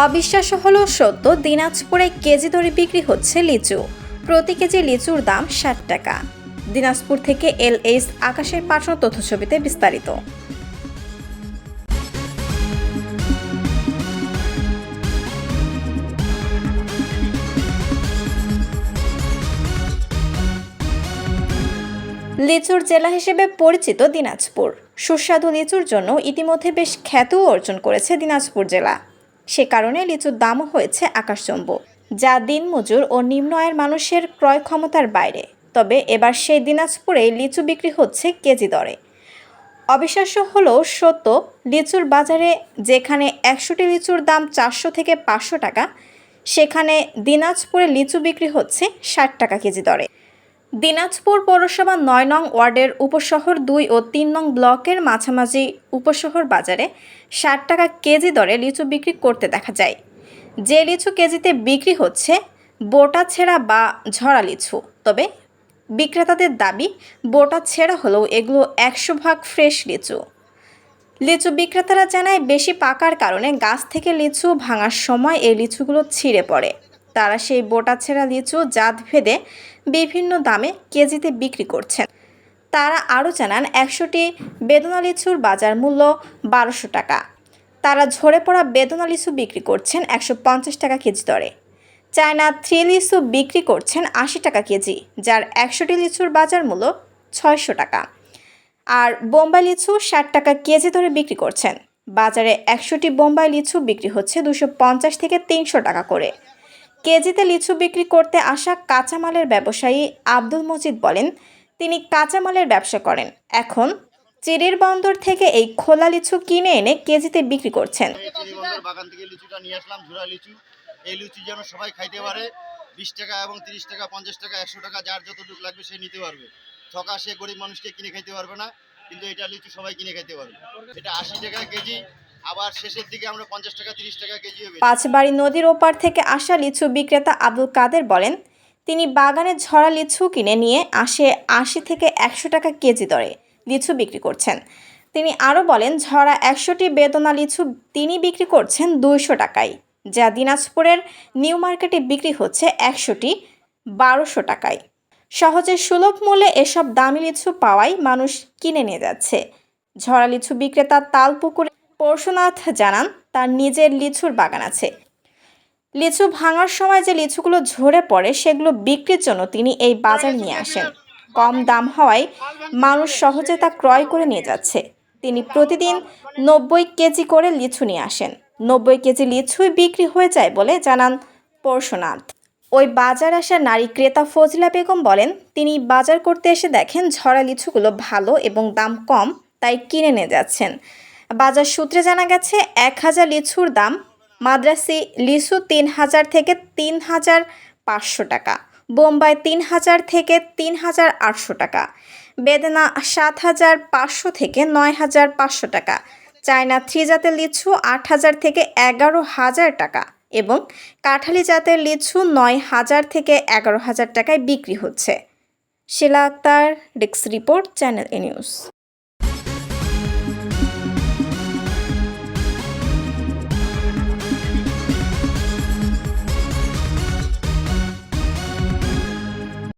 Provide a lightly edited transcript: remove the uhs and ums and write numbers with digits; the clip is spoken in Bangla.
অবিশ্বাস্য হলেও সত্য, দিনাজপুরে কেজি দরে বিক্রি হচ্ছে লিচু। প্রতি কেজি লিচুর দাম ৬০ টাকা। দিনাজপুর থেকে LH আকাশের পাঠানো তথ্যছবিতে বিস্তারিত। লিচুর জেলা হিসেবে পরিচিত দিনাজপুর। সুস্বাদু লিচুর জন্য ইতিমধ্যে বেশ খ্যাতিও অর্জন করেছে দিনাজপুর জেলা। সে কারণে লিচুর দামও হয়েছে আকাশচুম্বী, যা দিনমজুর ও নিম্ন আয়ের মানুষের ক্রয় ক্ষমতার বাইরে। তবে এবার সেই দিনাজপুরে লিচু বিক্রি হচ্ছে কেজি দরে। অবিশ্বাস্য হলেও সত্য, লিচুর বাজারে যেখানে ১০০টি লিচুর দাম ৪০০ থেকে ৫০০ টাকা, সেখানে দিনাজপুরে লিচু বিক্রি হচ্ছে ৬০ টাকা কেজি দরে। দিনাজপুর পৌরসভা ৯ নং ওয়ার্ডের উপশহর ২ ও ৩ নং ব্লকের মাঝামাঝি উপশহর বাজারে ৬০ টাকা কেজি দরে লিচু বিক্রি করতে দেখা যায়। যে লিচু কেজিতে বিক্রি হচ্ছে বোটা ছেঁড়া বা ঝরা লিচু। তবে বিক্রেতাদের দাবি, বোটা ছেঁড়া হলেও এগুলো ১০০% ফ্রেশ লিচু। লিচু বিক্রেতারা জানায়, বেশি পাকার কারণে গাছ থেকে লিচু ভাঙার সময় এই লিচুগুলো ছিঁড়ে পড়ে। তারা সেই বোটা ছেঁড়া লিচু জাত ভেদে বিভিন্ন দামে কেজিতে বিক্রি করছেন। তারা আরও জানান, ১০০টি বেদনা লিচুর বাজার মূল্য ১২০০ টাকা। তারা ঝরে পড়া বেদনা লিচু বিক্রি করছেন ১৫০ টাকা কেজি দরে। চায়না 3 লিচু বিক্রি করছেন ৮০ টাকা কেজি, যার ১০০টি লিচুর বাজার মূল্য ৬০০ টাকা। আর বোম্বাই লিচু ৬০ টাকা কেজি দরে বিক্রি করছেন। বাজারে ১০০টি বোম্বাই লিচু বিক্রি হচ্ছে ২৫০ থেকে ৩০০ টাকা করে। কেজিতে লিচু বিক্রি করতে আসা কাঁচামালের ব্যবসায়ী আব্দুল মজিদ বলেন, তিনি কাঁচামালের ব্যবসা করেন। এখন চিরির বন্দর থেকে এই খোলা লিচু কিনে এনে কেজিতে বিক্রি করছেন। বাগান থেকে লিচুটা নিয়ে আসলাম, ঝুরা লিচু। এই লিচু যেন সবাই খাইতে পারে। ২০ টাকা এবং ৩০ টাকা, ৫০ টাকা, ১০০ টাকা, যার যতটুকু লাগবে সে নিতে পারবে। ঠকা সে গরিব মানুষকে কিনে খাইতে পারবে না, কিন্তু এটা লিচু সবাই কিনে খাইতে পারবে। এটা ৮০ টাকা কেজি, আবার শেষের দিকে আমরা ৫০ টাকা, ৩০ টাকা কেজি হবে। পাঁচবাড়ি নদীর ওপার থেকে আসা লিচু বিক্রেতা আব্দুল কাদের বলেন, তিনি বাগানে ঝরা লিচু কিনে নিয়ে আসে ৮০ থেকে ১০০ টাকা কেজি দরে লিচু বিক্রি করছেন। তিনি আরও বলেন, ঝরা ১০০টি বেদনা লিচু তিনি বিক্রি করছেন ২০০ টাকায়, যা দিনাজপুরের নিউ মার্কেটে বিক্রি হচ্ছে ১০০টি ১২০০ টাকায়। সহজে সুলভ মূল্যে এসব দামি লিচু পাওয়ায় মানুষ কিনে নিয়ে যাচ্ছে। ঝরা লিচু বিক্রেতা তালপুকুরে পরশুনাথ জানান, তার নিজের লিচুর বাগান আছে। লিচু ভাঙার সময় যে লিচুগুলো ঝরে পড়ে, সেগুলো বিক্রির জন্য তিনি এই বাজার নিয়ে আসেন। কম দাম হওয়ায় মানুষ সহজে তা ক্রয় করে নিয়ে যাচ্ছে। তিনি প্রতিদিন ৯০ কেজি করে লিচু নিয়ে আসেন। ৯০ কেজি লিচুই বিক্রি হয়ে যায় বলে জানান পরশুনাথ। ওই বাজার আসা নারী ক্রেতা ফজিলা বেগম বলেন, তিনি বাজার করতে এসে দেখেন ঝরা লিচুগুলো ভালো এবং দাম কম, তাই কিনে নিয়ে যাচ্ছেন। বাজার সূত্রে জানা গেছে, ১,০০০ লিচুর দাম মাদ্রাসি লিচু ৩,০০০ থেকে ৩,৫০০ টাকা, বোম্বাই ৩,০০০ থেকে ৩,৮০০ টাকা, বেদেনা ৭,৫০০ থেকে ৯,৫০০ টাকা, চায়না 3 জাতের লিচু ৮,০০০ থেকে ১১,০০০ টাকা এবং কাঁঠালি জাতের লিচু ৯,০০০ থেকে ১১,০০০ টাকায় বিক্রি হচ্ছে। শিলা আক্তার, ডেস্ক রিপোর্ট, চ্যানেল এ নিউজ।